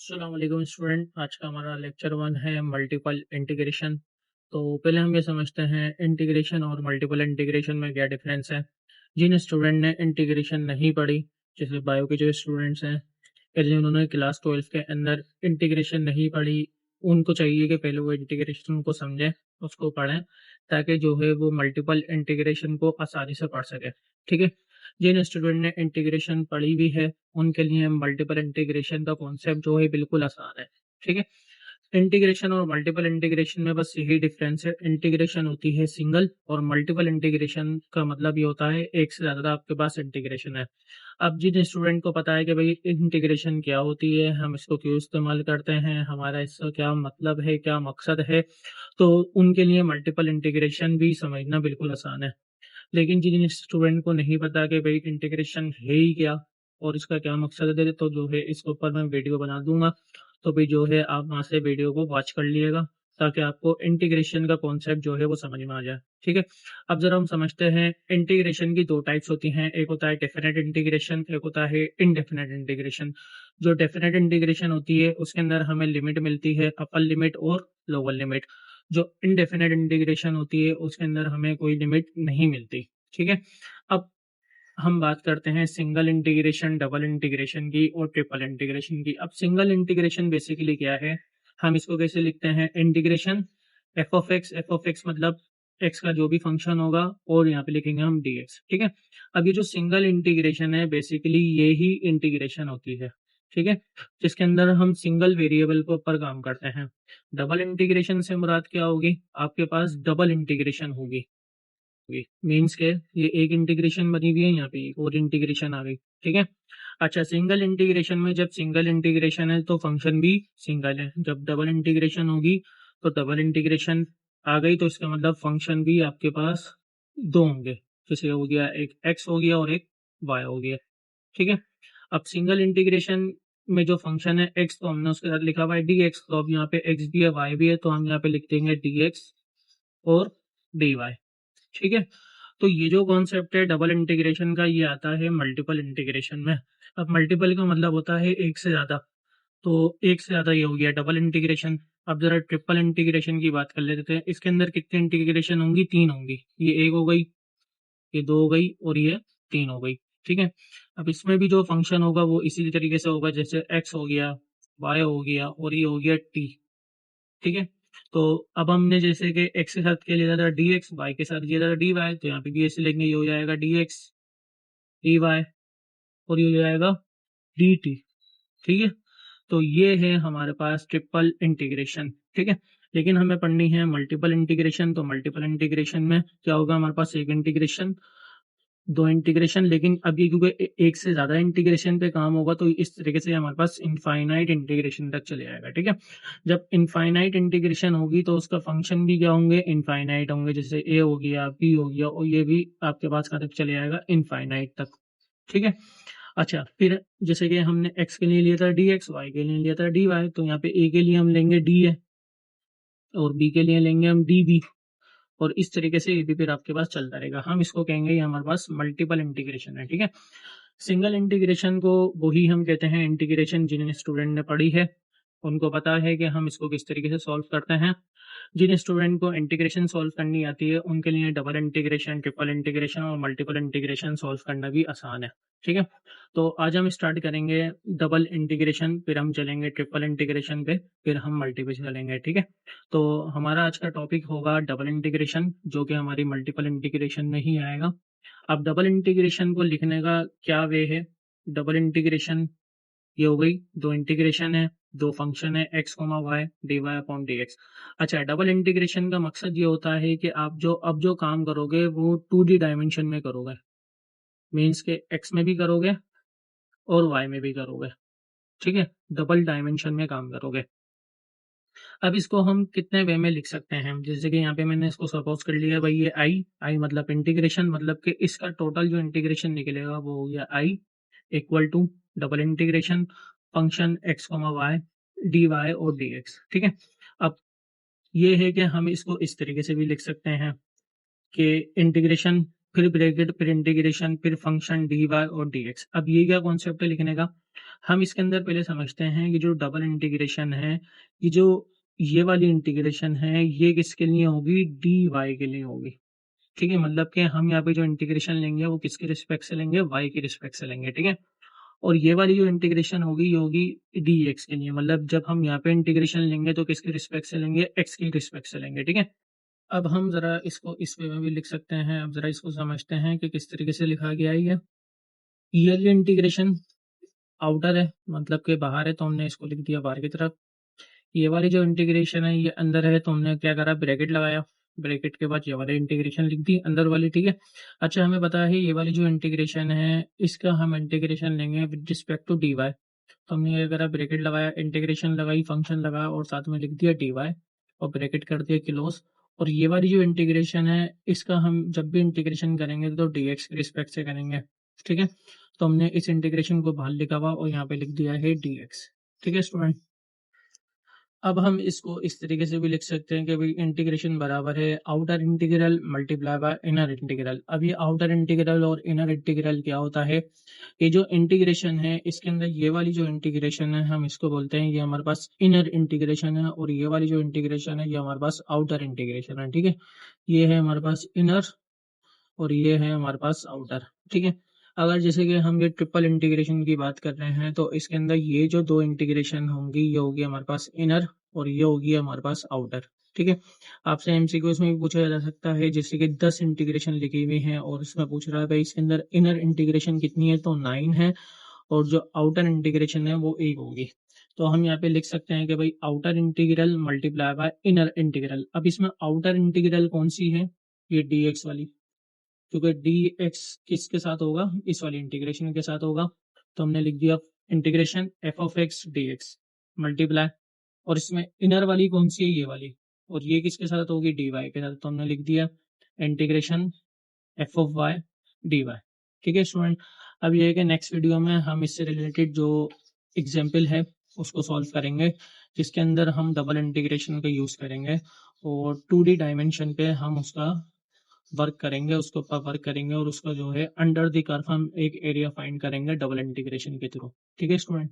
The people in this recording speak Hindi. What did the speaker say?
अस्सलाम वालेकुम स्टूडेंट। आज का हमारा लेक्चर वन है मल्टीपल इंटीग्रेशन। तो पहले हम ये समझते हैं इंटीग्रेशन और मल्टीपल इंटीग्रेशन में क्या डिफरेंस है। जिन स्टूडेंट ने इंटीग्रेशन नहीं पढ़ी, जैसे बायो के जो स्टूडेंट्स हैं या जिन्होंने क्लास 12 के अंदर इंटीग्रेशन नहीं पढ़ी, उनको चाहिए कि पहले वो इंटीग्रेशन को समझें, उसको पढ़ें, ताकि जो है वो मल्टीपल इंटीग्रेशन को आसानी से पढ़ सके। ठीक है। जिन स्टूडेंट ने इंटीग्रेशन पढ़ी भी है, उनके लिए मल्टीपल इंटीग्रेशन का कॉन्सेप्ट जो है बिल्कुल आसान है। ठीक है। इंटीग्रेशन और मल्टीपल इंटीग्रेशन में बस यही डिफरेंस है। इंटीग्रेशन होती है सिंगल और मल्टीपल इंटीग्रेशन का मतलब ये होता है एक से ज़्यादा आपके पास इंटीग्रेशन है। अब जिन स्टूडेंट को पता है कि भाई इंटीग्रेशन क्या होती है, हम इसको क्यों इस्तेमाल करते हैं, हमारा इसका क्या मतलब है, क्या मकसद है, तो उनके लिए मल्टीपल इंटीग्रेशन भी समझना बिल्कुल आसान है। लेकिन जिन स्टूडेंट को नहीं पता कि भाई इंटीग्रेशन है ही क्या और इसका क्या मकसद है, तो जो है इसके ऊपर मैं वीडियो बना दूंगा। तो भी जो है आप वहाँ से वीडियो को वॉच कर लीजिएगा, ताकि आपको इंटीग्रेशन का कॉन्सेप्ट जो है वो समझ में आ जाए। ठीक है। अब जरा हम समझते हैं इंटीग्रेशन की दो टाइप्स होती हैं। एक होता है डेफिनेट इंटीग्रेशन, एक होता है इनडेफिनेट इंटीग्रेशन। जो डेफिनेट इंटीग्रेशन होती है उसके अंदर हमें लिमिट मिलती है, अपर लिमिट और लोअर लिमिट। जो इनडेफिनेट इंटीग्रेशन होती है उसके अंदर हमें कोई लिमिट नहीं मिलती। ठीक है। अब हम बात करते हैं सिंगल इंटीग्रेशन, डबल इंटीग्रेशन की और ट्रिपल इंटीग्रेशन की। अब सिंगल इंटीग्रेशन बेसिकली क्या है, हम इसको कैसे लिखते हैं, इंटीग्रेशन एफ ऑफ एक्स मतलब एक्स का जो भी फंक्शन होगा और यहाँ पे लिखेंगे हम डी एक्स। ठीक है। अब ये जो सिंगल इंटीग्रेशन है बेसिकली ये ही इंटीग्रेशन होती है। ठीक है। जिसके अंदर हम सिंगल वेरिएबल के ऊपर काम करते हैं। डबल इंटीग्रेशन से मुराद क्या होगी, आपके पास डबल इंटीग्रेशन होगी। मीन्स के ये एक इंटीग्रेशन बनी हुई है, यहाँ पे एक और इंटीग्रेशन आ गई। ठीक है। अच्छा, सिंगल इंटीग्रेशन में जब सिंगल इंटीग्रेशन है तो फंक्शन भी सिंगल है। जब डबल इंटीग्रेशन होगी तो डबल इंटीग्रेशन आ गई तो इसका मतलब फंक्शन भी आपके पास दो होंगे। जैसे हो गया एक एक्स हो गया और एक वाई हो गया। ठीक है। अब सिंगल इंटीग्रेशन में जो फंक्शन है एक्स, तो हमने उसके साथ लिखा हुआ है डी एक्स। तो अब यहाँ पे एक्स भी है वाई भी है, तो हम यहाँ पे लिख देंगे डी एक्स और डी वाई। ठीक है। तो ये जो कॉन्सेप्ट है डबल इंटीग्रेशन का, ये आता है मल्टीपल इंटीग्रेशन में। अब मल्टीपल का मतलब होता है एक से ज्यादा, तो एक से ज्यादा ये हो गया डबल इंटीग्रेशन। अब जरा ट्रिपल इंटीग्रेशन की बात कर लेते हैं। इसके अंदर कितनी इंटीग्रेशन होंगी, तीन होंगी। ये एक हो गई, ये दो हो गई और ये तीन हो गई। ठीक है। अब इसमें भी जो फंक्शन होगा वो इसी तरीके से होगा, जैसे एक्स हो गया, वाई हो गया और ये हो गया टी। ठीक है। तो अब हमने जैसे कि एक्स के साथ क्या लिया था डी एक्स, वाई के साथ लिया था डी वाई, तो यहाँ पे भी ऐसे लेंगे, ये हो जाएगा डी एक्स डी वाई और ये हो जाएगा डी टी। ठीक है। तो ये है हमारे पास ट्रिपल इंटीग्रेशन। ठीक है। लेकिन हमें पढ़नी है मल्टीपल इंटीग्रेशन। तो मल्टीपल इंटीग्रेशन में क्या होगा, हमारे पास एक इंटीग्रेशन, दो इंटीग्रेशन, लेकिन अब ये क्योंकि एक से ज्यादा इंटीग्रेशन पे काम होगा तो इस तरीके से हमारे पास इनफाइनाइट इंटीग्रेशन तक चले जाएगा। ठीक है। जब इनफाइनाइट इंटीग्रेशन होगी तो उसका फंक्शन भी क्या होंगे, इनफाइनाइट होंगे। जैसे ए हो गया, बी हो गया और ये भी आपके पास कहाँ तक चले जाएगा, इनफाइनाइट तक। ठीक है। अच्छा, फिर जैसे कि हमने एक्स के लिए लिया था डी एक्स, वाई के लिए लिया था डी वाई, तो यहाँ पे ए के लिए हम लेंगे डी है और बी के लिए लेंगे हम डी बी। और इस तरीके से ये भी फिर आपके पास चलता रहेगा। हम इसको कहेंगे ये हमारे पास मल्टीपल इंटीग्रेशन है। ठीक है। सिंगल इंटीग्रेशन को वही हम कहते हैं इंटीग्रेशन जिन स्टूडेंट ने पढ़ी है, उनको पता है कि हम इसको किस तरीके से सॉल्व करते हैं। जिन स्टूडेंट को इंटीग्रेशन सॉल्व करनी आती है उनके लिए डबल इंटीग्रेशन, ट्रिपल इंटीग्रेशन और मल्टीपल इंटीग्रेशन सॉल्व करना भी आसान है। ठीक है। तो आज हम स्टार्ट करेंगे डबल इंटीग्रेशन, फिर हम चलेंगे ट्रिपल इंटीग्रेशन पे, फिर हम मल्टीपल चलेंगे। ठीक है। तो हमारा आज का टॉपिक होगा डबल इंटीग्रेशन, जो कि हमारी मल्टीपल इंटीग्रेशन में ही आएगा। अब डबल इंटीग्रेशन को लिखने का क्या वे है, डबल इंटीग्रेशन ये हो गई, दो इंटीग्रेशन है, दो फंक्शन है X comma Y, D Y upon D X. अच्छा, डबल इंटीग्रेशन का मकसद ये होता है कि आप जो अब जो काम करोगे वो 2D डायमेंशन में करोगे। मीन्स के एक्स में भी करोगे और वाई में भी करोगे। ठीक है। डबल डायमेंशन में काम करोगे। अब इसको हम कितने वे में लिख सकते हैं, जैसे कि यहाँ पे मैंने इसको सपोज कर लिया भाई, ये आई आई मतलब इंटीग्रेशन, मतलब कि इसका टोटल जो इंटीग्रेशन निकलेगा वो हो गया I equal to double integration function x comma Y D y और डी एक्स। ठीक है। अब ये है कि हम इसको इस तरीके से भी लिख सकते हैं कि इंटीग्रेशन, फिर ब्रैकेट, फिर इंटीग्रेशन, फिर फंक्शन डी वाई और डी एक्स। अब ये क्या कॉन्सेप्ट है लिखने का, हम इसके अंदर पहले समझते हैं कि जो डबल इंटीग्रेशन है, ये जो ये वाली इंटीग्रेशन है, ये किसके लिए होगी? डी वाई के लिए होगी। ठीक है? मतलब कि हम यहाँ पे जो इंटीग्रेशन लेंगे वो किसके रिस्पेक्ट से लेंगे? वाई के रिस्पेक्ट से लेंगे। ठीक है? और ये वाली जो इंटीग्रेशन होगी ये होगी डी एक्स के लिए। मतलब जब हम यहाँ पे इंटीग्रेशन लेंगे तो किसके रिस्पेक्ट से लेंगे? एक्स के रिस्पेक्ट से लेंगे। ठीक है? अब हम ज़रा इसको इस वे में भी लिख सकते हैं। अब ज़रा इसको समझते हैं कि किस तरीके से लिखा गया है ये। ईयरली इंटीग्रेशन आउटर है, मतलब कि बाहर है, तो हमने इसको लिख दिया बाहर की तरफ। ये वाली जो इंटीग्रेशन है ये अंदर है, तो हमने क्या करा? ब्रैकेट लगाया। ब्रैकेट के बाद ये वाली इंटीग्रेशन लिख दी अंदर वाली। ठीक है? अच्छा, हमें पता है ये वाली जो इंटीग्रेशन है इसका हम इंटीग्रेशन लेंगे with respect to D Y. तो हमने ये करा, ब्रैकेट लगाया, इंटीग्रेशन लगाई, फंक्शन लगाया और साथ में लिख दिया डी वाई और ब्रैकेट कर दिया क्लोज। और ये वाली जो इंटीग्रेशन है इसका हम जब भी इंटीग्रेशन करेंगे तो डी एक्स के रिस्पेक्ट से करेंगे। ठीक है? तो हमने इस इंटीग्रेशन को बाहर लिखा हुआ और यहाँ पे लिख दिया है डी एक्स। ठीक है स्टूडेंट? अब हम इसको इस तरीके से भी लिख सकते हैं कि भाई इंटीग्रेशन बराबर है outer integral multiply by inner integral. अब ये आउटर इंटीग्रल और इनर इंटीग्रल क्या होता है? ये जो इंटीग्रेशन है इसके अंदर ये वाली जो इंटीग्रेशन है हम इसको बोलते हैं, ये हमारे पास इनर इंटीग्रेशन है, और ये वाली जो इंटीग्रेशन है ये हमारे पास आउटर इंटीग्रेशन है। ठीक है? ये है हमारे पास इनर और ये है हमारे पास आउटर। ठीक है? अगर जैसे कि हम ये ट्रिपल इंटीग्रेशन की बात कर रहे हैं तो इसके अंदर ये जो दो इंटीग्रेशन होंगी ये होगी हमारे पास इनर और ये होगी हमारे पास आउटर। ठीक है? आपसे एमसीक्यूज में भी पूछा जा सकता है, जैसे कि 10 इंटीग्रेशन लिखी हुई है और इसमें पूछ रहा है भाई इसके अंदर इनर इंटीग्रेशन कितनी है, तो 9 है, और जो आउटर इंटीग्रेशन है वो 1 होगी। तो हम यहाँ पे लिख सकते हैं कि भाई outer integral multiply by inner integral. अब इसमें आउटर इंटीग्रल कौन सी है? ये डी एक्स वाली, क्योंकि डी एक्स किसके साथ होगा? इस वाली इंटीग्रेशन के साथ होगा। तो हमने लिख दिया integration F of x D x multiply, और इसमें इनर वाली कौन सी है? ये वाली, और ये किसके साथ होगी? डी वाई के साथ। तो हमने लिख दिया integration F of Y D Y. ठीक है स्टूडेंट? अब ये है कि नेक्स्ट वीडियो में हम इससे रिलेटेड जो एग्जाम्पल है उसको सॉल्व करेंगे, जिसके अंदर हम डबल इंटीग्रेशन का यूज़ करेंगे और 2D डायमेंशन पे हम उसका वर्क करेंगे, उसके ऊपर वर्क करेंगे और उसका जो है अंडर द कर्व हम एक एरिया फाइंड करेंगे डबल इंटीग्रेशन के थ्रू। ठीक है स्टूडेंट?